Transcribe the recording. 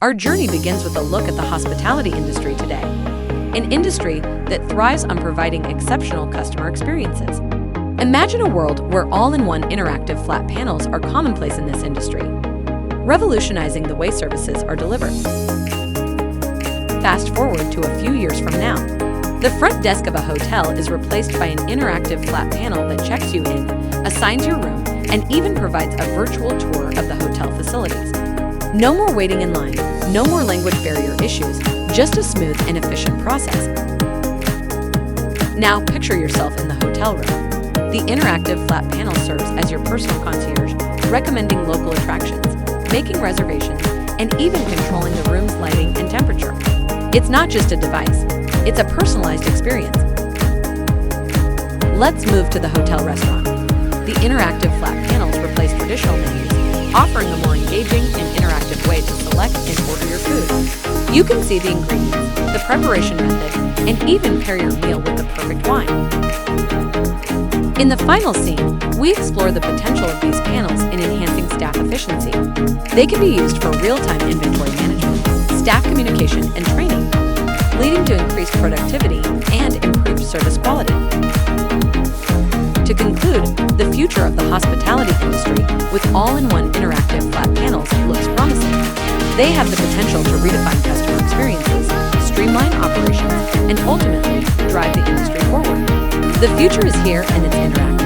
Our journey begins with a look at the hospitality industry today, an industry that thrives on providing exceptional customer experiences. Imagine a world where all-in-one interactive flat panels are commonplace in this industry, revolutionizing the way services are delivered. Fast forward to a few years from now. The front desk of a hotel is replaced by an interactive flat panel that checks you in, assigns your room, and even provides a virtual tour of the hotel facilities. No more waiting in line, no more language barrier issues, just a smooth and efficient process. Now picture yourself in the hotel room. The interactive flat panel serves as your personal concierge, recommending local attractions, making reservations, and even controlling the room's lighting and temperature. It's not just a device, it's a personalized experience. Let's move to the hotel restaurant. The interactive flat panels replace traditional menus, offering a more engaging and interactive way to select and order your food. You can see the ingredients, the preparation method, and even pair your meal with the perfect wine. In the final scene, we explore the potential of these panels in enhancing staff efficiency. They can be used for real-time inventory management, staff communication, and training, leading to increased productivity and improved service quality. To conclude, the future of the hospitality industry with all-in-one interactive flat panels looks promising. They have the potential to redefine customer experiences, streamline operations, and ultimately drive the industry forward. The future is here and it's interactive.